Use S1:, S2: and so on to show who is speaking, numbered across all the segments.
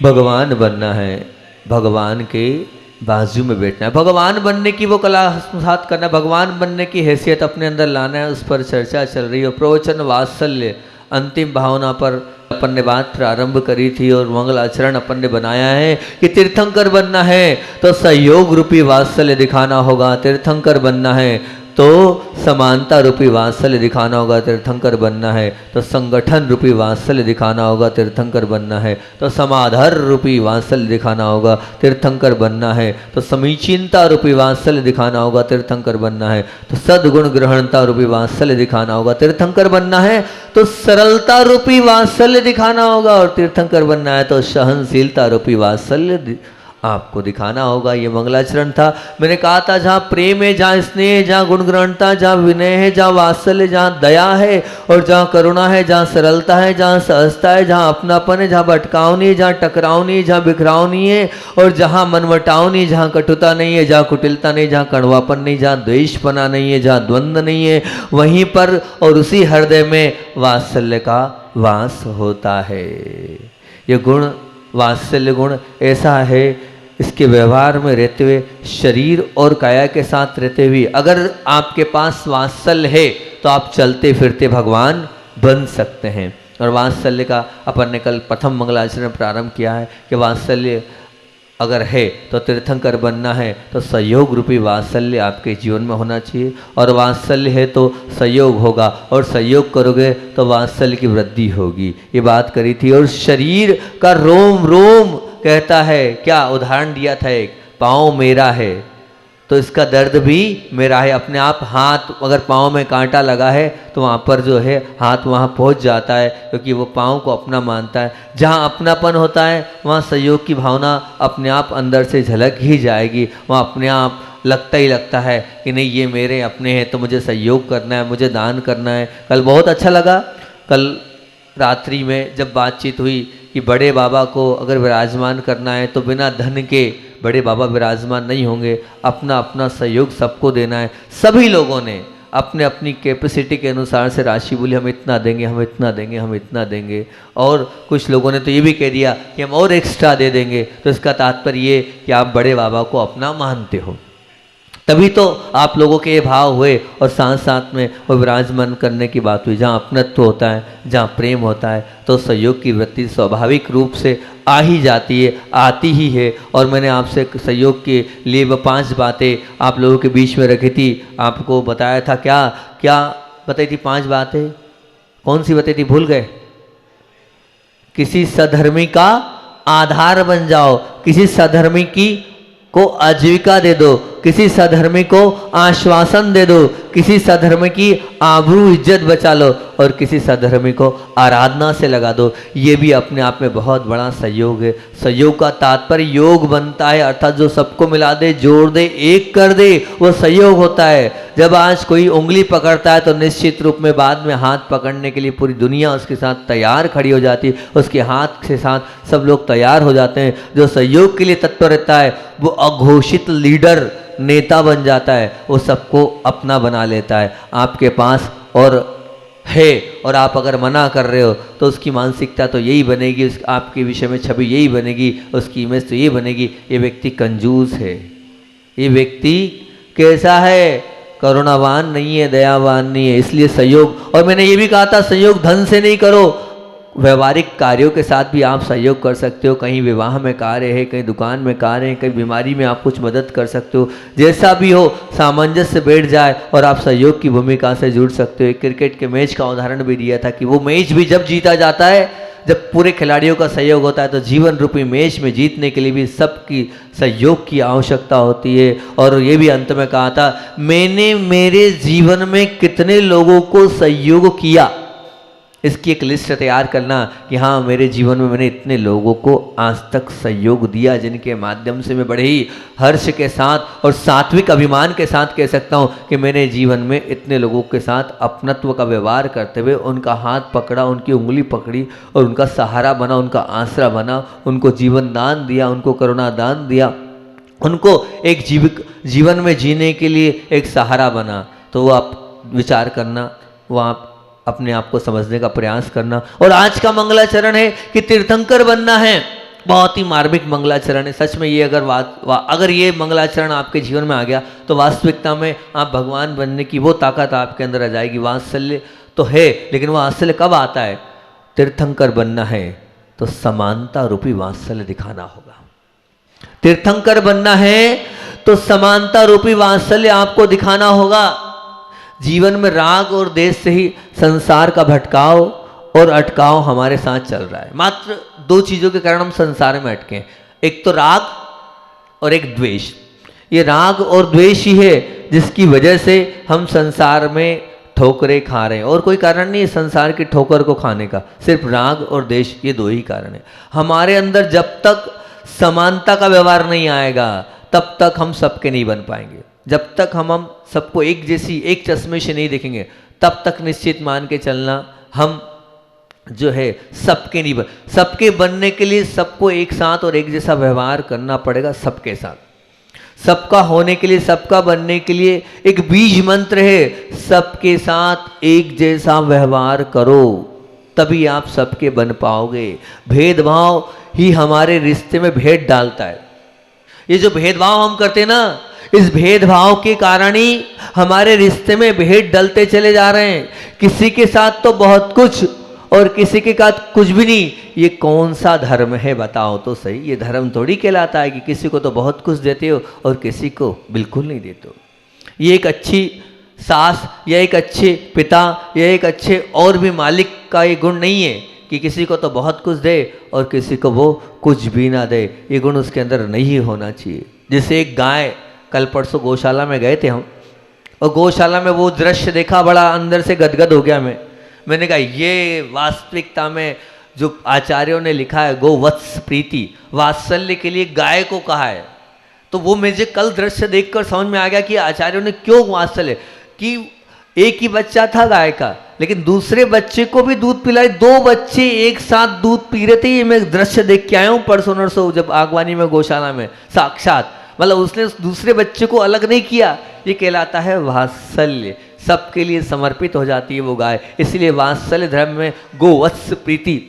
S1: भगवान बनना है, भगवान के बाजू में बैठना है, भगवान बनने की वो कला आत्मसात करना है, भगवान बनने की हैसियत अपने अंदर लाना है। उस पर चर्चा चल रही है। प्रवचन वात्सल्य अंतिम भावना पर अपन ने बात प्रारंभ करी थी और मंगल आचरण अपन ने बनाया है कि तीर्थंकर बनना है तो सहयोग रूपी वात्सल्य दिखाना होगा। तीर्थंकर बनना है तो समानता रूपी वात्सल्य दिखाना होगा। तीर्थंकर बनना है तो संगठन रूपी वात्सल्य दिखाना होगा। तीर्थंकर बनना है तो समाधार रूपी वात्सल्य दिखाना होगा। तीर्थंकर बनना है तो समीचीनता रूपी वात्सल्य दिखाना होगा। तीर्थंकर बनना है तो सद्गुण ग्रहणता रूपी वात्सल्य दिखाना होगा। तीर्थंकर बनना है तो सरलता रूपी वात्सल्य दिखाना होगा। और तीर्थंकर बनना है तो सहनशीलता रूपी वात्सल्य आपको दिखाना होगा। ये मंगलाचरण था। मैंने कहा था जहाँ प्रेम है, जहाँ स्नेह है, जहाँ गुणग्रहणता, जहाँ विनय है, जहाँ वात्सल्य, जहाँ दया है और जहाँ करुणा है, जहाँ सरलता है, जहाँ सहजता है, जहाँ अपनापन है, जहाँ भटकाव नहीं है, जहाँ टकराव नहीं है, जहाँ बिखराव नहीं है और जहाँ मनमटाव नहीं, जहाँ कटुता नहीं है, जहाँ कुटिलता नहीं, जहाँ कड़वापन नहीं, जहाँ द्वेषपना नहीं है, जहाँ द्वंद्व नहीं है, वहीं पर और उसी हृदय में वात्सल्य का वास होता है। ये गुण, वात्सल्य गुण ऐसा है, इसके व्यवहार में रहते हुए, शरीर और काया के साथ रहते हुए अगर आपके पास वात्सल्य है तो आप चलते फिरते भगवान बन सकते हैं। और वात्सल्य का अपन ने कल प्रथम मंगलाचरण प्रारंभ किया है कि वात्सल्य अगर है तो तीर्थंकर बनना है तो सहयोग रूपी वात्सल्य आपके जीवन में होना चाहिए। और वात्सल्य है तो सहयोग होगा और सहयोग करोगे तो वात्सल्य की वृद्धि होगी। ये बात करी थी। और शरीर का रोम रोम कहता है, क्या उदाहरण दिया था, एक पाँव मेरा है तो इसका दर्द भी मेरा है। अपने आप हाथ, अगर पाँव में कांटा लगा है तो वहाँ पर जो है हाथ वहाँ पहुँच जाता है क्योंकि वो पाँव को अपना मानता है। जहाँ अपनापन होता है वहाँ सहयोग की भावना अपने आप अंदर से झलक ही जाएगी। वहाँ अपने आप लगता ही लगता है कि नहीं ये मेरे अपने हैं तो मुझे सहयोग करना है, मुझे दान करना है। कल बहुत अच्छा लगा, कल रात्रि में जब बातचीत हुई कि बड़े बाबा को अगर विराजमान करना है तो बिना धन के बड़े बाबा विराजमान नहीं होंगे। अपना अपना सहयोग सबको देना है। सभी लोगों ने अपने अपनी कैपेसिटी के अनुसार से राशि बोली, हम इतना देंगे, हम इतना देंगे, हम इतना देंगे। और कुछ लोगों ने तो ये भी कह दिया कि हम और एक्स्ट्रा दे देंगे। तो इसका तात्पर्य ये कि आप बड़े बाबा को अपना मानते हो, तभी तो आप लोगों के ये भाव हुए और साथ साथ में वो विराजमान करने की बात हुई। जहाँ अपनत्व होता है, जहाँ प्रेम होता है तो सहयोग की वृत्ति स्वाभाविक रूप से आ ही जाती है, आती ही है। और मैंने आपसे सहयोग के लिए वो 5 बातें आप लोगों के बीच में रखी थी, आपको बताया था। क्या क्या बताई थी? 5 बातें कौन सी बताई थी? भूल गए? किसी सधर्मी का आधार बन जाओ, किसी सधर्मी की को आजीविका दे दो, किसी सधर्मी को आश्वासन दे दो, किसी सधर्मी की आबरू इज्जत बचा लो और किसी सधर्मी को आराधना से लगा दो। ये भी अपने आप में बहुत बड़ा सहयोग है। सहयोग का तात्पर्य योग बनता है, अर्थात जो सबको मिला दे, जोड़ दे, एक कर दे, वो सहयोग होता है। जब आज कोई उंगली पकड़ता है तो निश्चित रूप में बाद में हाथ पकड़ने के लिए पूरी दुनिया उसके साथ तैयार खड़ी हो जाती है, उसके हाथ के साथ सब लोग तैयार हो जाते हैं। जो सहयोग के लिए तत्पर रहता है वो अघोषित लीडर, नेता बन जाता है, वो सबको अपना बना लेता है। आपके पास और है और आप अगर मना कर रहे हो तो उसकी मानसिकता तो यही बनेगी, उस आपके विषय में छवि यही बनेगी, उसकी इमेज तो ये बनेगी, ये व्यक्ति कंजूस है, ये व्यक्ति कैसा है, करुणावान नहीं है, दयावान नहीं है। इसलिए सहयोग, और मैंने ये भी कहा था सहयोग धन से नहीं करो, व्यवहारिक कार्यों के साथ भी आप सहयोग कर सकते हो। कहीं विवाह में कार्य है, कहीं दुकान में कार्य है, कहीं बीमारी में आप कुछ मदद कर सकते हो। जैसा भी हो सामंजस्य बैठ जाए और आप सहयोग की भूमिका से जुड़ सकते हो। एक क्रिकेट के मैच का उदाहरण भी दिया था कि वो मैच भी जब जीता जाता है, जब पूरे खिलाड़ियों का सहयोग होता है, तो जीवन रूपी मैच में जीतने के लिए भी सबकी सहयोग की आवश्यकता होती है। और ये भी अंत में कहा था, मैंने मेरे जीवन में कितने लोगों को सहयोग किया, इसकी एक लिस्ट तैयार करना कि हाँ मेरे जीवन में मैंने इतने लोगों को आज तक सहयोग दिया, जिनके माध्यम से मैं बड़े ही हर्ष के साथ और सात्विक अभिमान के साथ कह सकता हूँ कि मैंने जीवन में इतने लोगों के साथ अपनत्व का व्यवहार करते हुए उनका हाथ पकड़ा, उनकी उंगली पकड़ी और उनका सहारा बना, उनका आसरा बना, उनको जीवन दान दिया, उनको करुणा दान दिया, उनको एक जीवन में जीने के लिए एक सहारा बना। तो वो आप विचार करना, वो आप अपने आप को समझने का प्रयास करना। और आज का मंगलाचरण है कि तीर्थंकर बनना है बहुत ही मार्मिक मंगलाचरण है सच में। ये अगर ये मंगलाचरण आपके जीवन में आ गया तो वास्तविकता में आप भगवान बनने की वो ताकत आपके अंदर आ जाएगी। वात्सल्य तो है, लेकिन वो वात्सल्य कब आता है? तीर्थंकर बनना है तो समानता रूपी वात्सल्य दिखाना होगा। तीर्थंकर बनना है तो समानता रूपी वात्सल्य आपको दिखाना होगा। जीवन में राग और द्वेष से ही संसार का भटकाव और अटकाव हमारे साथ चल रहा है। मात्र दो चीजों के कारण हम संसार में अटके हैं, एक तो राग और एक द्वेष। ये राग और द्वेष ही है जिसकी वजह से हम संसार में ठोकरें खा रहे हैं, और कोई कारण नहीं है संसार की ठोकर को खाने का, सिर्फ राग और द्वेष, ये दो ही कारण है। हमारे अंदर जब तक समानता का व्यवहार नहीं आएगा तब तक हम सबके नहीं बन पाएंगे। जब तक हम सबको एक जैसी एक चश्मे से नहीं देखेंगे तब तक निश्चित मान के चलना हम जो है सबके नहीं सबके बनने के लिए सबको एक साथ और एक जैसा व्यवहार करना पड़ेगा। सबके साथ सबका होने के लिए, सबका बनने के लिए एक बीज मंत्र है, सबके साथ एक जैसा व्यवहार करो तभी आप सबके बन पाओगे। भेदभाव ही हमारे रिश्ते में भेद डालता है। ये जो भेदभाव हम करते हैं ना, इस भेदभाव के कारण ही हमारे रिश्ते में भेद डलते चले जा रहे हैं। किसी के साथ तो बहुत कुछ और किसी के साथ कुछ भी नहीं। ये कौन सा धर्म है बताओ तो सही? ये धर्म थोड़ी कहलाता है कि किसी को तो बहुत कुछ देते हो और किसी को बिल्कुल नहीं देते हो। ये एक अच्छी सास या एक अच्छे पिता या एक अच्छे और भी मालिक का ये गुण नहीं है कि किसी को तो बहुत कुछ दे और किसी को वो कुछ भी ना दे। ये गुण उसके अंदर नहीं होना चाहिए। जैसे एक गाय, कल परसों गौशाला में गए थे हम, और गौशाला में वो दृश्य देखा, बड़ा अंदर से गदगद हो गया मैंने कहा ये वास्तविकता में जो आचार्यों ने लिखा है गोवत्स प्रीति, वात्सल्य के लिए गाय को कहा है। तो वो मुझे कल दृश्य देखकर समझ में आ गया कि आचार्यों ने क्यों वात्सल्य, कि एक ही बच्चा था गाय का लेकिन दूसरे बच्चे को भी दूध पिलाए, दो बच्चे एक साथ दूध पी रहे थे। ये मैं दृश्य देख के आया हूँ परसों नरसों जब आगवानी में गौशाला में साक्षात, मतलब उसने दूसरे बच्चे को अलग नहीं किया। ये कहलाता है वात्सल्य। सबके लिए समर्पित हो जाती है वो गाय। इसलिए वात्सल्य धर्म में गोवत्स प्रीति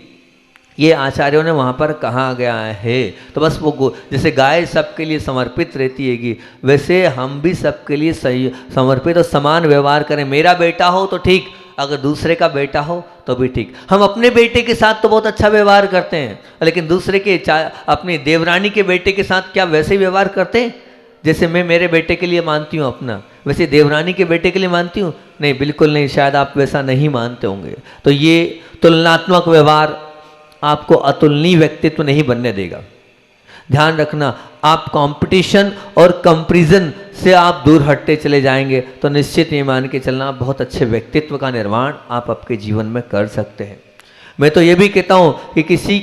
S1: ये आचार्यों ने वहाँ पर कहा गया है। तो बस वो जैसे गाय सबके लिए समर्पित रहती हैगी, वैसे हम भी सबके लिए सही समर्पित और समान व्यवहार करें। मेरा बेटा हो तो ठीक, अगर दूसरे का बेटा हो तो भी ठीक। हम अपने बेटे के साथ तो बहुत अच्छा व्यवहार करते हैं, लेकिन दूसरे के अपनी देवरानी के बेटे के साथ क्या वैसे ही व्यवहार करते हैं? जैसे मैं मेरे बेटे के लिए मानती हूँ अपना, वैसे देवरानी के बेटे के लिए मानती हूँ? नहीं, बिल्कुल नहीं। शायद आप वैसा नहीं मानते होंगे। तो ये तुलनात्मक व्यवहार आपको अतुलनीय व्यक्तित्व नहीं बनने देगा। ध्यान रखना, आप कंपटीशन और कंपैरिजन से आप दूर हटते चले जाएंगे तो निश्चित ये मान के चलना आप बहुत अच्छे व्यक्तित्व का निर्माण आप आपके जीवन में कर सकते हैं। मैं तो ये भी कहता हूँ कि किसी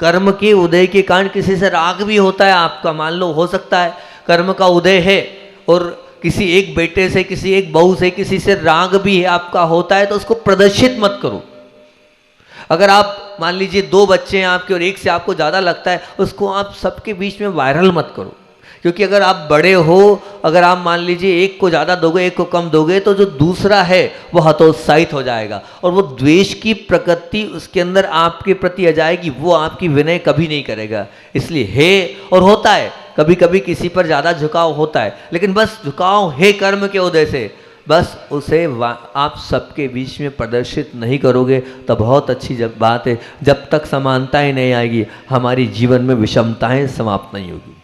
S1: कर्म के उदय के कारण किसी से राग भी होता है आपका, मान लो हो सकता है कर्म का उदय है और किसी एक बेटे से, किसी एक बहू से, किसी से राग भी है आपका होता है, तो उसको प्रदर्शित मत करो। अगर आप मान लीजिए दो बच्चे हैं आपके और एक से आपको ज़्यादा लगता है, उसको आप सबके बीच में वायरल मत करो। क्योंकि अगर आप बड़े हो, अगर आप मान लीजिए एक को ज़्यादा दोगे एक को कम दोगे तो जो दूसरा है वो हतोत्साहित हो जाएगा और वो द्वेष की प्रकृति उसके अंदर आपके प्रति आ जाएगी, वो आपकी विनय कभी नहीं करेगा। इसलिए है, और होता है कभी कभी किसी पर ज़्यादा झुकाव होता है, लेकिन बस झुकाव है कर्म के उदय से, बस उसे आप सबके बीच में प्रदर्शित नहीं करोगे तो बहुत अच्छी बात है। जब तक समानताएं नहीं आएगी हमारी जीवन में विषमताएं समाप्त नहीं होगी।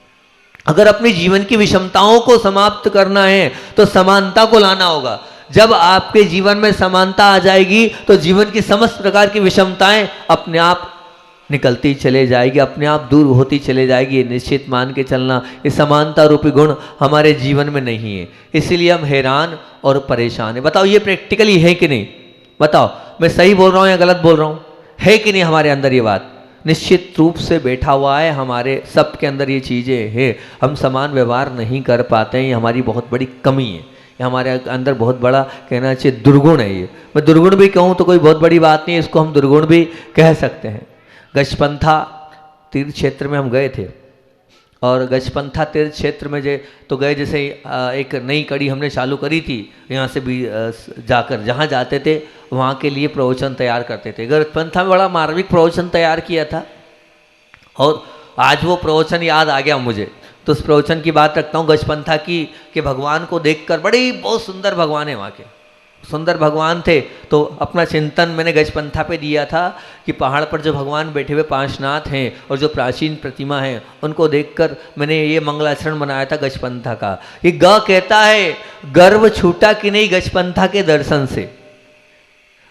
S1: अगर अपने जीवन की विषमताओं को समाप्त करना है तो समानता को लाना होगा। जब आपके जीवन में समानता आ जाएगी तो जीवन की समस्त प्रकार की विषमताएं अपने आप निकलती चले जाएगी, अपने आप दूर होती चले जाएगी। निश्चित मान के चलना ये समानता रूपी गुण हमारे जीवन में नहीं है, इसीलिए हम हैरान और परेशान है। बताओ ये प्रैक्टिकली है कि नहीं? बताओ मैं सही बोल रहा हूँ या गलत बोल रहा हूँ? है कि नहीं हमारे अंदर ये बात? निश्चित रूप से बैठा हुआ है, हमारे सबके अंदर ये चीज़ें हैं। हम समान व्यवहार नहीं कर पाते हैं, ये हमारी बहुत बड़ी कमी है, ये हमारे अंदर बहुत बड़ा कहना चाहिए दुर्गुण है। ये मैं दुर्गुण भी कहूँ तो कोई बहुत बड़ी बात नहीं है, इसको हम दुर्गुण भी कह सकते हैं। गजपंथा तीर्थ क्षेत्र में हम गए थे और गजपंथा तीर्थ क्षेत्र में तो गए, जैसे एक नई कड़ी हमने चालू करी थी, यहाँ से भी जाकर जहाँ जाते थे वहाँ के लिए प्रवचन तैयार करते थे। गजपंथा में बड़ा मार्मिक प्रवचन तैयार किया था और आज वो प्रवचन याद आ गया मुझे, तो उस प्रवचन की बात रखता हूँ गजपंथा की, कि भगवान को देखकर बड़ी बहुत सुंदर भगवान है वहाँ के, सुंदर भगवान थे। तो अपना चिंतन मैंने गजपंथा पे दिया था कि पहाड़ पर जो भगवान बैठे हुए पांचनाथ हैं और जो प्राचीन प्रतिमा हैं उनको देखकर मैंने ये मंगलाचरण बनाया था गजपंथा का। ये ग कहता है गर्व छूटा कि नहीं गजपंथा के दर्शन से,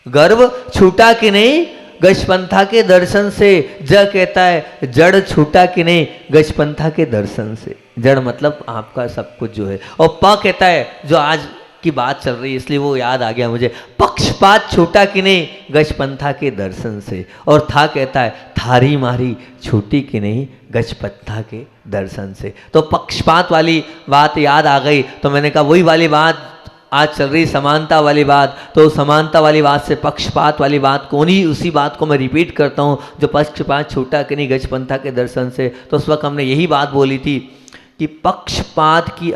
S1: गर्व छूटा कि नहीं गजपंथा के दर्शन से। ज कहता है जड़ छूटा कि नहीं गजपंथा के दर्शन से। जड़ मतलब आपका सब कुछ जो है। और प कहता है, जो आज की बात चल रही है इसलिए वो याद आ गया मुझे, पक्षपात छूटा कि नहीं गजपंथा के दर्शन से। और था कहता है थारी मारी छूटी कि नहीं गजपंथा के दर्शन से। तो पक्षपात वाली बात याद आ गई, तो मैंने कहा वही वाली बात आज चल रही, समानता वाली बात। तो समानता वाली बात से पक्षपात वाली बात को, नहीं उसी बात को मैं रिपीट करता हूँ, जो पक्षपात छूटा कि नहीं गजपंथा के दर्शन से। तो उस वक्त हमने यही बात बोली थी कि पक्षपात की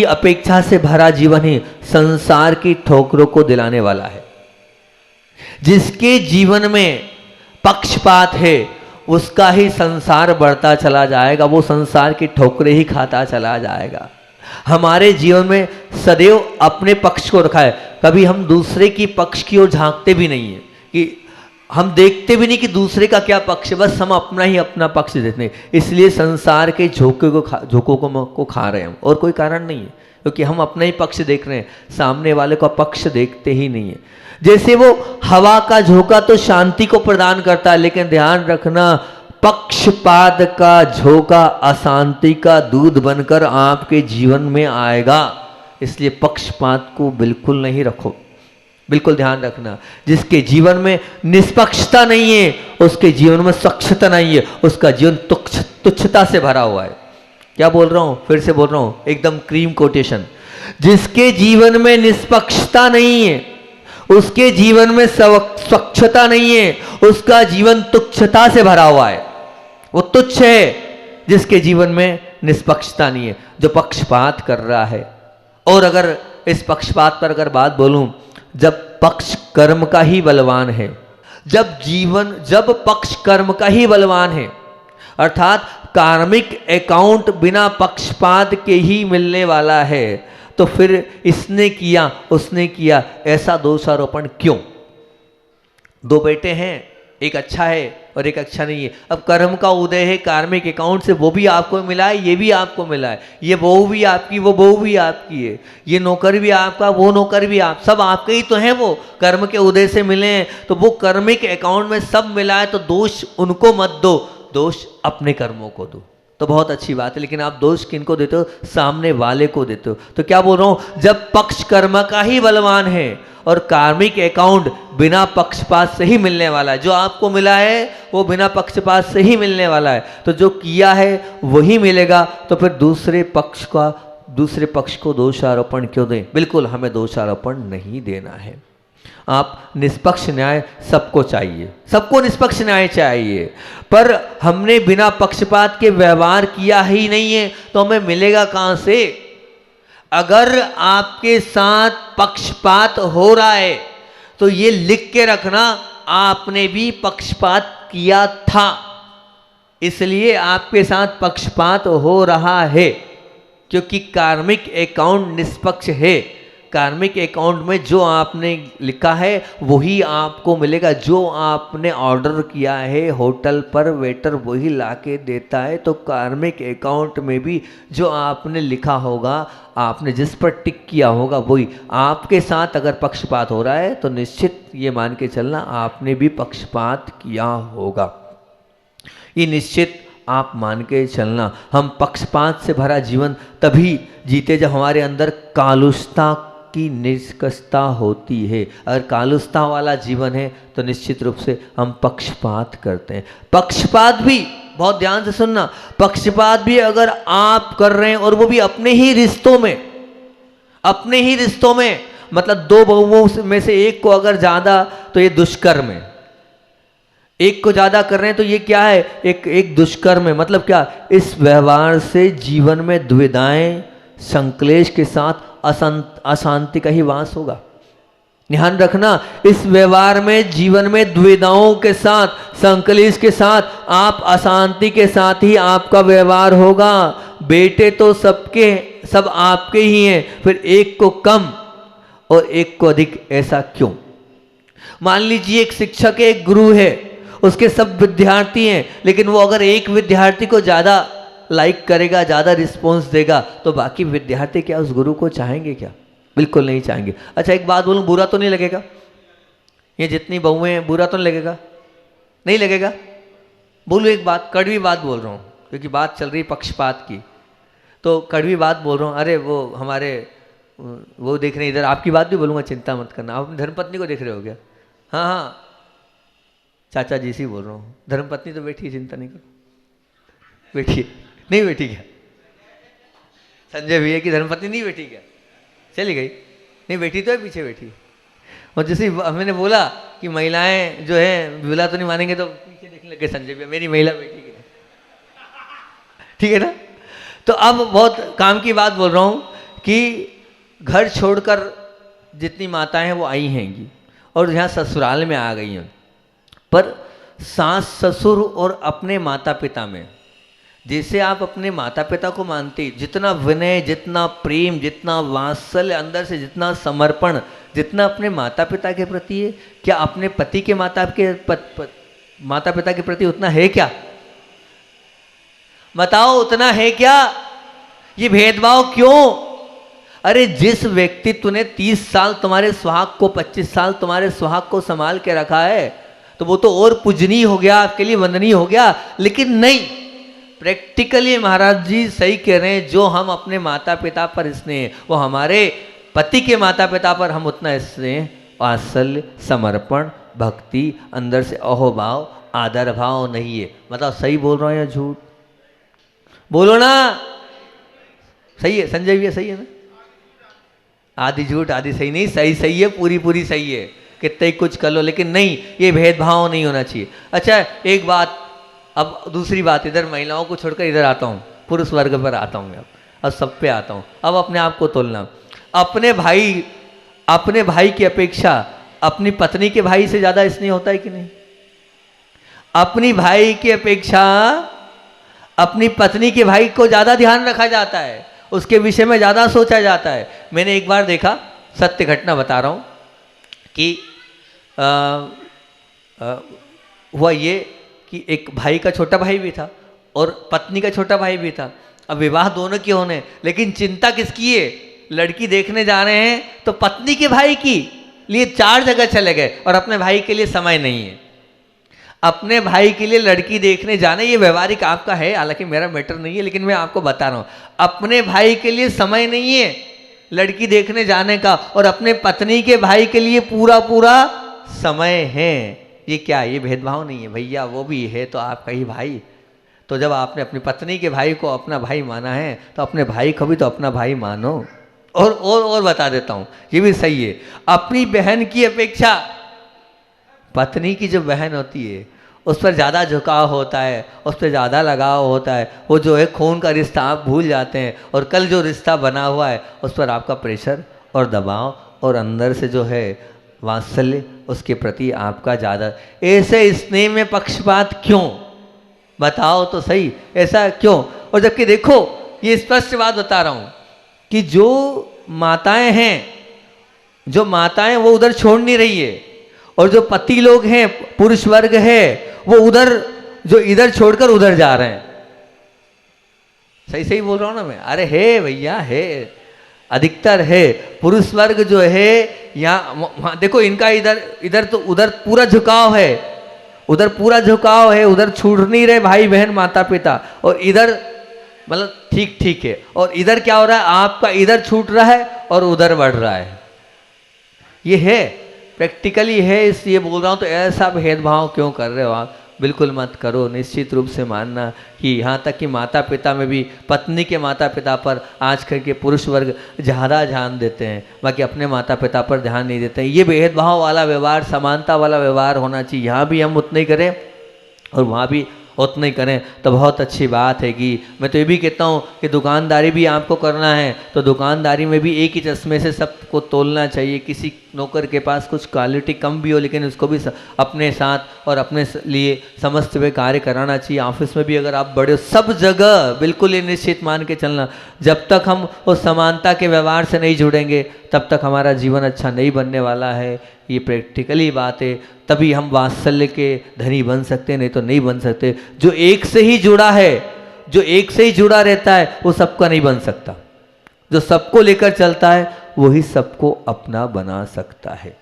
S1: अपेक्षा से भरा जीवन ही संसार की ठोकरों को दिलाने वाला है। जिसके जीवन में पक्षपात है उसका ही संसार बढ़ता चला जाएगा, वो संसार की ठोकरें ही खाता चला जाएगा। हमारे जीवन में सदैव अपने पक्ष को रखा है, कभी हम दूसरे की पक्ष की ओर झांकते भी नहीं है, कि हम देखते भी नहीं कि दूसरे का क्या पक्ष है, बस हम अपना ही अपना पक्ष देखते हैं। इसलिए संसार के झोंकों को खा रहे हैं हम, और कोई कारण नहीं है, क्योंकि हम अपना ही पक्ष देख रहे हैं, सामने वाले का पक्ष देखते ही नहीं है। जैसे वो हवा का झोंका तो शांति को प्रदान करता है, लेकिन ध्यान रखना पक्षपात का झोंका अशांति का दूध बनकर आपके जीवन में आएगा। इसलिए पक्षपात को बिल्कुल नहीं रखो, बिल्कुल ध्यान रखना। जिसके जीवन में निष्पक्षता नहीं है उसके जीवन में स्वच्छता नहीं है, उसका जीवन तुच्छता से भरा हुआ है। क्या बोल रहा हूं, फिर से बोल रहा हूं, एकदम क्रीम कोटेशन। जिसके जीवन में निष्पक्षता नहीं है उसके जीवन में स्वच्छता नहीं है, उसका जीवन तुच्छता से भरा हुआ है, वो तुच्छ है जिसके जीवन में निष्पक्षता नहीं है, जो पक्षपात कर रहा है। और अगर इस पक्षपात पर अगर बात बोलूं, जब पक्ष कर्म का ही बलवान है, जब पक्ष कर्म का ही बलवान है, अर्थात कार्मिक अकाउंट बिना पक्षपात के ही मिलने वाला है, तो फिर इसने किया उसने किया ऐसा दोषारोपण क्यों? दो बेटे हैं, एक अच्छा है और एक अच्छा नहीं है। अब कर्म का उदय है कार्मिक अकाउंट से, वो भी आपको मिला है, ये भी आपको मिला है, ये बहू भी आपकी, वो बहू भी आपकी है, ये नौकर भी आपका, वो नौकर भी आप, सब आपके ही तो हैं। वो कर्म के उदय से मिले हैं, तो वो कर्मिक अकाउंट में सब मिला है, तो दोष उनको मत दो, दोष अपने कर्मों को दो, तो बहुत अच्छी बात है। लेकिन आप दोष किनको देते हो? सामने वाले को देते हो। तो क्या बोल रहा हूं, जब पक्ष कर्म का ही बलवान है और कार्मिक अकाउंट बिना पक्षपात से ही मिलने वाला है, जो आपको मिला है वो बिना पक्षपात से ही मिलने वाला है, तो जो किया है वही मिलेगा, तो फिर दूसरे पक्ष को दोषारोपण क्यों दें? बिल्कुल हमें दोषारोपण नहीं देना है। आप निष्पक्ष न्याय सबको चाहिए, सबको निष्पक्ष न्याय चाहिए, पर हमने बिना पक्षपात के व्यवहार किया ही नहीं है, तो हमें मिलेगा कहां से? अगर आपके साथ पक्षपात हो रहा है तो ये लिख के रखना, आपने भी पक्षपात किया था, इसलिए आपके साथ पक्षपात हो रहा है, क्योंकि कार्मिक अकाउंट निष्पक्ष है। कार्मिक अकाउंट में जो आपने लिखा है वही आपको मिलेगा, जो आपने ऑर्डर किया है होटल पर वेटर वही लाके देता है, तो कार्मिक अकाउंट में भी जो आपने लिखा होगा, आपने जिस पर टिक किया होगा वही। आपके साथ अगर पक्षपात हो रहा है तो निश्चित ये मान के चलना आपने भी पक्षपात किया होगा, ये निश्चित आप मान के चलना। हम पक्षपात से भरा जीवन तभी जीते जब हमारे अंदर कालुषता की निष्कर्षता होती है। अगर कालुषता वाला जीवन है तो निश्चित रूप से हम पक्षपात करते हैं। पक्षपात भी, बहुत ध्यान से सुनना, पक्षपात भी अगर आप कर रहे हैं और वो भी अपने ही रिश्तों में, मतलब दो बहुओं में से एक को अगर ज्यादा, तो ये दुष्कर्म है। एक को ज्यादा कर रहे हैं तो ये क्या है? एक दुष्कर्म है। मतलब क्या? इस व्यवहार से जीवन में दुविधाएं, संक्लेश के साथ अशांति का ही वास होगा। ध्यान रखना, इस व्यवहार में, जीवन में दुविधाओं के साथ, संकलेश के साथ, आप अशांति के साथ ही आपका व्यवहार होगा। बेटे तो सबके सब आपके ही हैं, फिर एक को कम और एक को अधिक, ऐसा क्यों? मान लीजिए एक शिक्षक है, एक गुरु है, उसके सब विद्यार्थी हैं, लेकिन वो अगर एक विद्यार्थी को ज़्यादा लाइक करेगा, ज़्यादा रिस्पॉन्स देगा, तो बाकी विद्यार्थी क्या उस गुरु को चाहेंगे क्या? बिल्कुल नहीं चाहेंगे। अच्छा एक बात बोलूं, बुरा तो नहीं लगेगा? ये जितनी बहुएं हैं, बुरा तो नहीं लगेगा? नहीं लगेगा? बोलूं एक बात, कड़वी बात बोल रहा हूँ, क्योंकि बात चल रही पक्षपात की, तो कड़वी बात बोल रहा हूँ। अरे वो हमारे वो देख रहे हैं इधर, आपकी बात भी बोलूँगा, चिंता मत करना। आप अपनी धर्मपत्नी को देख रहे हो क्या? हाँ हाँ, चाचा जी से बोल रहा हूँ। धर्मपत्नी तो बैठी है, चिंता नहीं करो। बैठी है? नहीं बैठी क्या? संजय भैया की धर्मपत्नी नहीं बैठी क्या? चली गई? नहीं बैठी तो है, पीछे बैठी। और जैसे मैंने बोला कि महिलाएं जो है बोला तो नहीं मानेंगे, तो पीछे देखने लगे संजय भैया, मेरी महिला बैठी है। ठीक है ना? तो अब बहुत काम की बात बोल रहा हूँ कि घर छोड़कर जितनी माताएं हैं वो आई हैंगी और यहाँ ससुराल में आ गई हैं, पर सास ससुर और अपने माता पिता में जैसे आप अपने माता पिता को मानते, जितना विनय, जितना प्रेम, जितना वात्सल्य अंदर से, जितना समर्पण, जितना अपने माता पिता के प्रति है, क्या अपने पति के माता पिता के प्रति उतना है क्या? बताओ, उतना है क्या? ये भेदभाव क्यों? अरे जिस व्यक्तित्व ने 30 साल तुम्हारे सुहाग को, 25 साल तुम्हारे सुहाग को संभाल के रखा है, तो वो तो और पूजनीय हो गया, आपके लिए वंदनीय हो गया। लेकिन नहीं, प्रैक्टिकली महाराज जी सही कह रहे हैं, जो हम अपने माता पिता पर स्नेह, वो हमारे पति के माता पिता पर हम उतना स्नेह, वात्सल्य, समर्पण, भक्ति, अंदर से अहोभाव, आदर भाव नहीं है। मतलब सही बोल रहा हूँ या झूठ? बोलो ना, सही है संजय भैया, सही है ना? आधी झूठ आधी सही नहीं, सही सही है, पूरी पूरी सही है, कितने ही कुछ कर लो, लेकिन नहीं, ये भेदभाव नहीं होना चाहिए। अच्छा एक बात, अब दूसरी बात, इधर महिलाओं को छोड़कर इधर आता हूँ, पुरुष वर्ग पर आता हूँ मैं, अब सब पे आता हूँ। अब अपने आप को तोलना, अपने भाई की अपेक्षा अपनी पत्नी के भाई से ज़्यादा स्नेह होता है कि नहीं? अपनी भाई की अपेक्षा अपनी पत्नी के भाई को ज़्यादा ध्यान रखा जाता है, उसके विषय में ज़्यादा सोचा जाता है। मैंने एक बार देखा, सत्य घटना बता रहा हूँ, कि हुआ ये कि एक भाई का छोटा भाई भी था और पत्नी का छोटा भाई भी था। अब विवाह दोनों के होने, लेकिन चिंता किसकी है? लड़की देखने जा रहे हैं तो पत्नी के भाई की लिए 4 जगह चले गए और अपने भाई के लिए समय नहीं है। अपने भाई के लिए लड़की देखने जाना, ये व्यवहारिक आपका है, हालांकि मेरा मैटर नहीं है, लेकिन मैं आपको बता रहा हूँ, अपने भाई के लिए समय नहीं है लड़की देखने जाने का, और अपने पत्नी के भाई के लिए पूरा पूरा समय है। ये क्या, ये भेदभाव नहीं है भैया? वो भी है तो आपका ही भाई। तो जब आपने अपनी पत्नी के भाई को अपना भाई माना है, तो अपने भाई को भी तो अपना भाई मानो। और बता देता हूँ, ये भी सही है, अपनी बहन की अपेक्षा पत्नी की जो बहन होती है उस पर ज़्यादा झुकाव होता है, उस पर ज़्यादा लगाव होता है। वो जो है खून का रिश्ता आप भूल जाते हैं, और कल जो रिश्ता बना हुआ है उस पर आपका प्रेशर और दबाव और अंदर से जो है वात्सल्य उसके प्रति आपका ज़्यादा। ऐसे स्नेह में पक्षपात क्यों? बताओ तो सही, ऐसा क्यों? और जबकि देखो, ये स्पष्ट बात बता रहा हूँ कि जो माताएं हैं, वो उधर छोड़ नहीं रही है, और जो पति लोग हैं, पुरुष वर्ग है, वो उधर, जो इधर छोड़कर उधर जा रहे हैं। सही सही बोल रहा हूँ ना मैं? अरे है भैया, है, अधिकतर है। पुरुष वर्ग जो है यहाँ देखो, इनका इधर तो उधर पूरा झुकाव है, उधर छूट नहीं रहे भाई बहन माता पिता, और इधर मतलब ठीक ठीक है, और इधर क्या हो रहा है, आपका इधर छूट रहा है और उधर बढ़ रहा है। ये है, प्रैक्टिकली है, इसलिए बोल रहा हूँ। तो ऐसा भेदभाव क्यों कर रहे हो आप? बिल्कुल मत करो। निश्चित रूप से मानना कि यहाँ तक कि माता पिता में भी पत्नी के माता पिता पर आजकल के पुरुष वर्ग ज़्यादा ध्यान देते हैं, बाकी अपने माता पिता पर ध्यान नहीं देते हैं। ये भेदभाव वाला व्यवहार, समानता वाला व्यवहार होना चाहिए। यहाँ भी हम उतना ही करें और वहाँ भी उतना ही करें तो बहुत अच्छी बात है। कि मैं तो ये भी कहता हूँ कि दुकानदारी भी आपको करना है तो दुकानदारी में भी एक ही चश्मे से सबको तोलना चाहिए। किसी नौकर के पास कुछ क्वालिटी कम भी हो लेकिन उसको भी अपने साथ और अपने लिए समस्त वे कार्य कराना चाहिए। ऑफिस में भी अगर आप बड़े हो, सब जगह बिल्कुल ये निश्चित मान के चलना, जब तक हम उस समानता के व्यवहार से नहीं जुड़ेंगे तब तक हमारा जीवन अच्छा नहीं बनने वाला है। ये प्रैक्टिकली बात है, तभी हम वात्सल्य के धनी बन सकते, नहीं तो नहीं बन सकते। जो एक से ही जुड़ा है, जो एक से ही जुड़ा रहता है वो सबका नहीं बन सकता। जो सबको लेकर चलता है वही सबको अपना बना सकता है।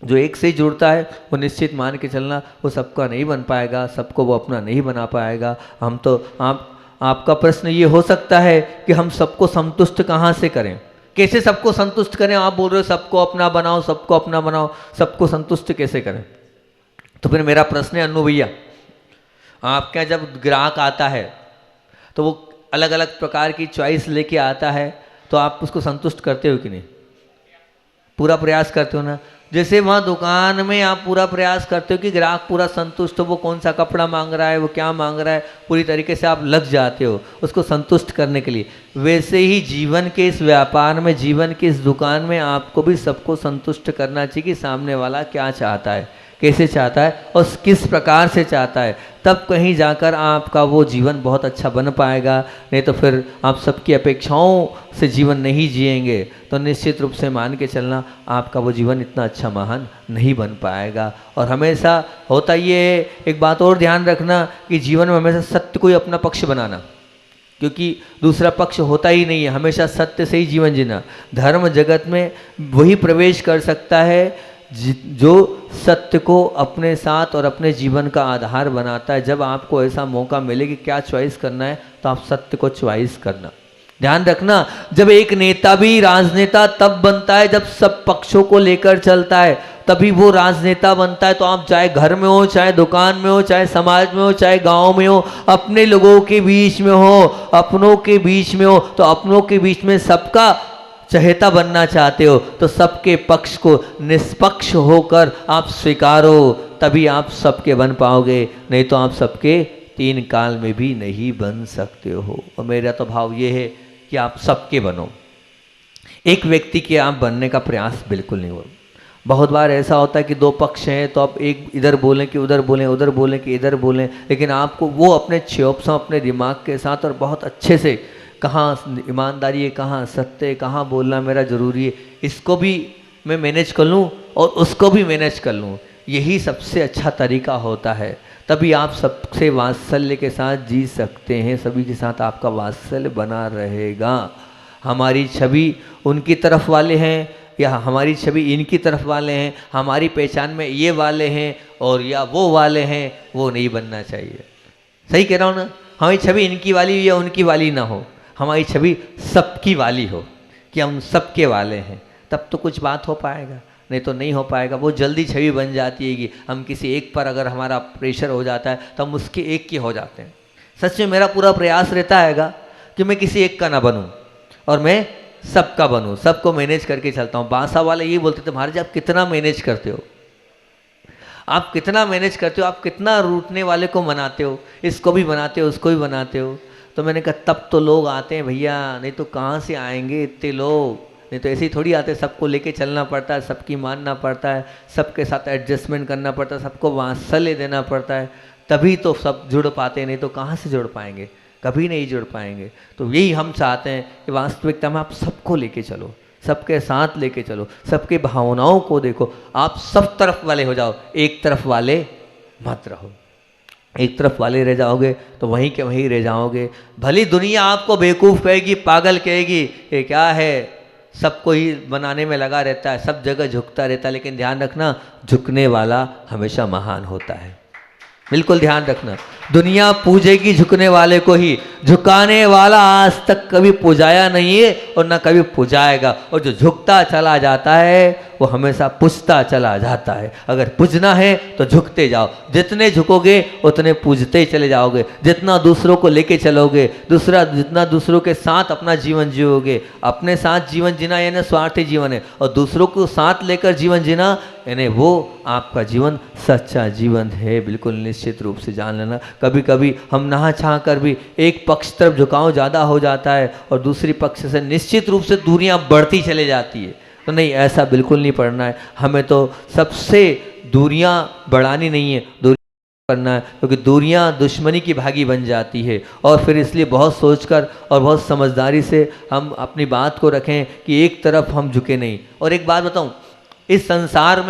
S1: जो एक से ही जुड़ता है वो निश्चित मान के चलना वो सबका नहीं बन पाएगा, सबको वो अपना नहीं बना पाएगा। हम तो आपका प्रश्न ये हो सकता है कि हम सबको संतुष्ट कहाँ से करें, कैसे सबको संतुष्ट करें। आप बोल रहे हो सबको अपना बनाओ, सबको अपना बनाओ, सबको संतुष्ट कैसे करें। तो फिर मेरा प्रश्न है अन्नू भैया, आपके यहाँ जब ग्राहक आता है तो वो अलग अलग प्रकार की चॉइस लेके आता है, तो आप उसको संतुष्ट करते हो कि नहीं? पूरा प्रयास करते हो ना। जैसे वहाँ दुकान में आप पूरा प्रयास करते हो कि ग्राहक पूरा संतुष्ट हो, वो कौन सा कपड़ा मांग रहा है, वो क्या मांग रहा है, पूरी तरीके से आप लग जाते हो उसको संतुष्ट करने के लिए। वैसे ही जीवन के इस व्यापार में, जीवन की इस दुकान में आपको भी सबको संतुष्ट करना चाहिए कि सामने वाला क्या चाहता है, कैसे चाहता है और किस प्रकार से चाहता है। तब कहीं जाकर आपका वो जीवन बहुत अच्छा बन पाएगा। नहीं तो फिर आप सबकी अपेक्षाओं से जीवन नहीं जिएंगे तो निश्चित रूप से मान के चलना आपका वो जीवन इतना अच्छा महान नहीं बन पाएगा। और हमेशा होता ये है, एक बात और ध्यान रखना कि जीवन में हमेशा सत्य को ही अपना पक्ष बनाना, क्योंकि दूसरा पक्ष होता ही नहीं है। हमेशा सत्य से ही जीवन जीना। धर्म जगत में वही प्रवेश कर सकता है जो सत्य को अपने साथ और अपने जीवन का आधार बनाता है। जब आपको ऐसा मौका मिले कि क्या चॉइस करना है तो आप सत्य को चॉइस करना। ध्यान रखना, जब एक नेता भी राजनेता तब बनता है जब सब पक्षों को लेकर चलता है, तभी वो राजनेता बनता है। तो आप चाहे घर में हो, चाहे दुकान में हो, चाहे समाज में हो, चाहे गांव में हो, अपने लोगों के बीच में हो, अपनों के बीच में हो, तो अपनों के बीच में सबका चहेता बनना चाहते हो तो सबके पक्ष को निष्पक्ष होकर आप स्वीकारो, तभी आप सबके बन पाओगे। नहीं तो आप सबके तीन काल में भी नहीं बन सकते हो। और मेरा तो भाव ये है कि आप सबके बनो, एक व्यक्ति के आप बनने का प्रयास बिल्कुल नहीं हो। बहुत बार ऐसा होता है कि दो पक्ष हैं तो आप एक इधर बोलें कि उधर बोलें, उधर बोलें कि इधर बोलें, लेकिन आपको वो अपने चौपसा अपने दिमाग के साथ और बहुत अच्छे से कहाँ ईमानदारी है, कहाँ सत्य है, कहाँ बोलना मेरा ज़रूरी है, इसको भी मैं मैनेज कर लूँ और उसको भी मैनेज कर लूँ। यही सबसे अच्छा तरीका होता है। तभी आप सबसे वात्सल्य के साथ जी सकते हैं, सभी के साथ आपका वात्सल्य बना रहेगा। हमारी छवि उनकी तरफ वाले हैं या हमारी छवि इनकी तरफ वाले हैं, हमारी पहचान में ये वाले हैं और या वो वाले हैं, वो नहीं बनना चाहिए। सही कह रहा हूँ ना? हमारी छवि इनकी वाली या उनकी वाली ना हो, हमारी छवि सबकी वाली हो कि हम सबके वाले हैं, तब तो कुछ बात हो पाएगा, नहीं तो नहीं हो पाएगा। वो जल्दी छवि बन जाती है कि हम किसी एक पर अगर हमारा प्रेशर हो जाता है तो हम उसके एक के हो जाते हैं। सच में मेरा पूरा प्रयास रहता हैगा कि मैं किसी एक का ना बनूं और मैं सबका बनूं, सबको मैनेज करके चलता हूँ। बासा वाले ये बोलते थे महाराज आप कितना मैनेज करते हो, आप कितना मैनेज करते हो, आप कितना रूठने वाले को मनाते हो, इसको भी बनाते हो उसको भी बनाते हो। तो मैंने कहा तब तो लोग आते हैं भैया, नहीं तो कहाँ से आएंगे इतने लोग, नहीं तो ऐसे ही थोड़ी आते। सबको लेके चलना पड़ता है, सबकी मानना पड़ता है, सबके साथ एडजस्टमेंट करना पड़ता है, सबको वात्सल्य देना पड़ता है, तभी तो सब जुड़ पाते हैं, नहीं तो कहाँ से जुड़ पाएंगे, कभी नहीं जुड़ पाएंगे। तो यही हम चाहते हैं कि वास्तविकता में आप सबको लेके चलो, सबके साथ लेके चलो, सबके भावनाओं को देखो, आप सब तरफ वाले हो जाओ, एक तरफ वाले मत रहो। एक तरफ वाले रह जाओगे तो वहीं के वहीं रह जाओगे। भली दुनिया आपको बेवकूफ़ कहेगी, पागल कहेगी, ये क्या है, सबको ही बनाने में लगा रहता है, सब जगह झुकता रहता है, लेकिन ध्यान रखना झुकने वाला हमेशा महान होता है। बिल्कुल ध्यान रखना, दुनिया पूजेगी झुकने वाले को ही, झुकाने वाला आज तक कभी पुजाया नहीं है और ना कभी पुजाएगा। और जो झुकता चला जाता है वो हमेशा पूजता चला जाता है। अगर पूजना है तो झुकते जाओ, जितने झुकोगे उतने पूजते चले जाओगे। जितना दूसरों को लेके चलोगे, जितना दूसरों के साथ अपना जीवन जियोगे, अपने साथ जीवन जीना यानी स्वार्थी जीवन है, और दूसरों को साथ लेकर जीवन जीना यानी वो आपका जीवन सच्चा जीवन है। बिल्कुल निश्चित रूप से जान लेना। कभी कभी हम नहा चाह कर भी एक पक्ष तरफ झुकाव ज़्यादा हो जाता है और दूसरी पक्ष से निश्चित रूप से दूरियां बढ़ती चली जाती है। तो नहीं, ऐसा बिल्कुल नहीं पढ़ना है। हमें तो सबसे दूरियां बढ़ानी नहीं है, दूरियां करना है, क्योंकि दूरियां दुश्मनी की भागी बन जाती है। और फिर इसलिए बहुत सोचकर और बहुत समझदारी से हम अपनी बात को रखें कि एक तरफ हम झुके नहीं। और एक बात बताऊं, इस संसार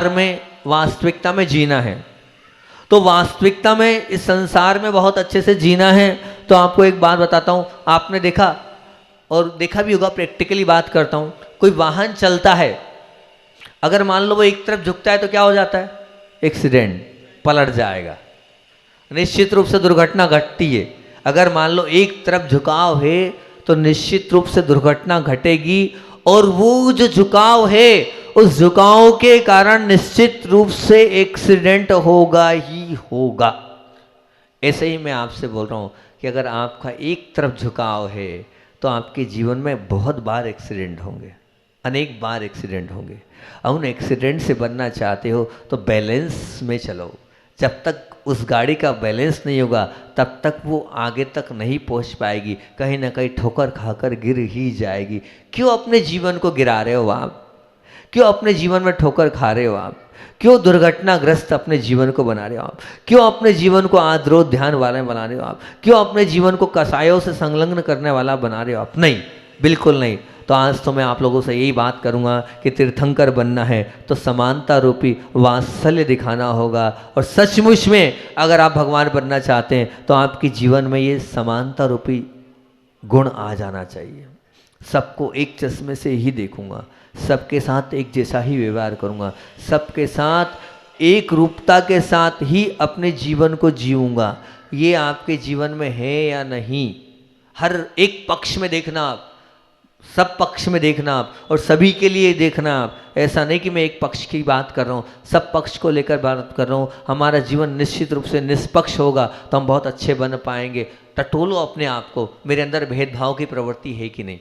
S1: में वास्तविकता में जीना है, तो वास्तविकता में इस संसार में बहुत अच्छे से जीना है। तो आपको एक बात बताता हूँ, आपने देखा और देखा भी होगा, प्रैक्टिकली बात करता हूँ, कोई वाहन चलता है, अगर मान लो वो एक तरफ झुकता है तो क्या हो जाता है? एक्सीडेंट, पलट जाएगा, निश्चित रूप से दुर्घटना घटती है। अगर मान लो एक तरफ झुकाव है तो निश्चित रूप से दुर्घटना घटेगी, और वो जो झुकाव है उस झुकाव के कारण निश्चित रूप से एक्सीडेंट होगा ही होगा। ऐसे ही मैं आपसे बोल रहा हूं कि अगर आपका एक तरफ झुकाव है तो आपके जीवन में बहुत बार एक्सीडेंट होंगे, अनेक बार एक्सीडेंट होंगे। अब उन एक्सीडेंट से बचना चाहते हो तो बैलेंस में चलो। जब तक उस गाड़ी का बैलेंस नहीं होगा तब तक वो आगे तक नहीं पहुंच पाएगी, कहीं ना कहीं ठोकर खाकर गिर ही जाएगी। क्यों अपने जीवन को गिरा रहे हो आप? क्यों अपने जीवन में ठोकर खा रहे हो आप? क्यों दुर्घटनाग्रस्त अपने जीवन को बना रहे हो आप? क्यों अपने जीवन को आद्रोह ध्यान वाला बना रहे हो आप? क्यों अपने जीवन को कसायों से संलग्न करने वाला बना रहे हो आप? नहीं, बिल्कुल नहीं। तो आज तो मैं आप लोगों से यही बात करूंगा कि तीर्थंकर बनना है तो समानता रूपी वात्सल्य दिखाना होगा। और सचमुच में अगर आप भगवान बनना चाहते हैं तो आपके जीवन में ये समानता रूपी गुण आ जाना चाहिए। सबको एक चश्मे से ही देखूंगा, सबके साथ एक जैसा ही व्यवहार करूंगा, सबके साथ एक रूपता के साथ ही अपने जीवन को जीऊंगा। ये आपके जीवन में है या नहीं? हर एक पक्ष में देखना आप, सब पक्ष में देखना आप, और सभी के लिए देखना आप। ऐसा नहीं कि मैं एक पक्ष की बात कर रहा हूँ, सब पक्ष को लेकर बात कर रहा हूँ। हमारा जीवन निश्चित रूप से निष्पक्ष होगा तो हम बहुत अच्छे बन पाएंगे। टटोलो अपने आप को, मेरे अंदर भेदभाव की प्रवृत्ति है कि नहीं,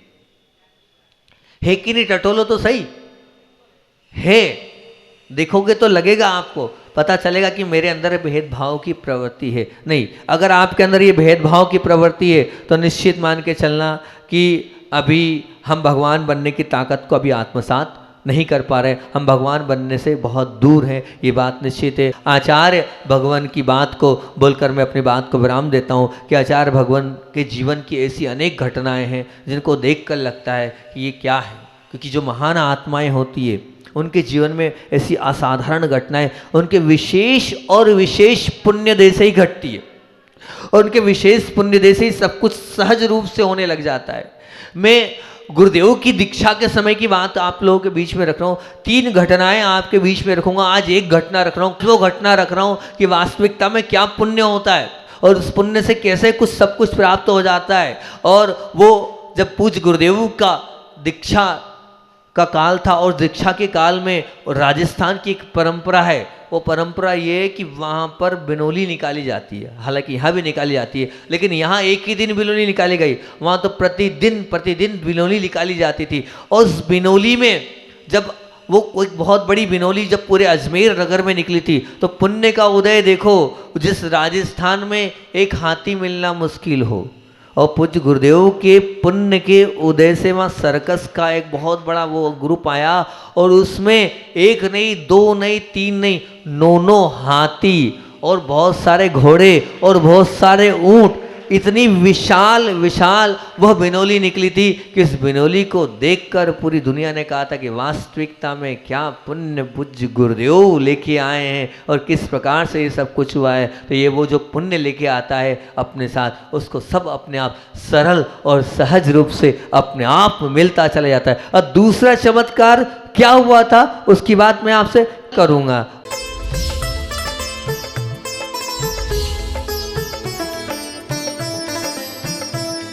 S1: है कि नहीं? टटोलो तो सही है, देखोगे तो लगेगा, आपको पता चलेगा कि मेरे अंदर भेदभाव की प्रवृत्ति है। नहीं, अगर आपके अंदर ये भेदभाव की प्रवृत्ति है तो निश्चित मान के चलना कि अभी हम भगवान बनने की ताकत को अभी आत्मसात नहीं कर पा रहे, हम भगवान बनने से बहुत दूर हैं, ये बात निश्चित है। आचार्य भगवान की बात को बोलकर मैं अपनी बात को विराम देता हूँ कि आचार्य भगवान के जीवन की ऐसी अनेक घटनाएं हैं जिनको देखकर लगता है कि ये क्या है, क्योंकि जो महान आत्माएं होती है उनके जीवन में ऐसी असाधारण घटनाएं उनके विशेष और विशेष पुण्य दे से ही घटती है, और उनके विशेष पुण्य दे से ही सब कुछ सहज रूप से होने लग जाता है। मैं गुरुदेव की दीक्षा के समय की बात आप लोगों के बीच में रख रहा हूँ, 3 घटनाएं आपके बीच में रखूंगा। आज एक घटना रख रहा हूँ, वो घटना रख रहा हूँ कि वास्तविकता में क्या पुण्य होता है और उस पुण्य से कैसे कुछ सब कुछ प्राप्त हो जाता है। और वो जब पूज्य गुरुदेव का दीक्षा का काल था, और दीक्षा के काल में राजस्थान की एक परंपरा है, वो परंपरा ये है कि वहाँ पर बिनोली निकाली जाती है। हालांकि यहाँ भी निकाली जाती है, लेकिन यहाँ एक ही दिन बिनोली निकाली गई, वहाँ तो प्रतिदिन बिनोली निकाली जाती थी। और उस बिनोली में जब वो एक बहुत बड़ी बिनोली जब पूरे अजमेर नगर में निकली थी, तो पुण्य का उदय देखो, जिस राजस्थान में एक हाथी मिलना मुश्किल हो, और पूज्य गुरुदेव के पुण्य के उदय से वहाँ सर्कस का एक बहुत बड़ा वो ग्रुप आया, और उसमें एक नहीं, 2 नहीं, 3 नहीं, 9 हाथी और बहुत सारे घोड़े और बहुत सारे ऊंट, इतनी विशाल विशाल वह बिनोली निकली थी कि इस बिनोली को देखकर पूरी दुनिया ने कहा था कि वास्तविकता में क्या पुण्य पूज्य गुरुदेव लेके आए हैं और किस प्रकार से ये सब कुछ हुआ है। तो ये वो जो पुण्य लेके आता है अपने साथ, उसको सब अपने आप सरल और सहज रूप से अपने आप मिलता चला जाता है। और दूसरा चमत्कार क्या हुआ था उसकी बात मैं आपसे करूँगा।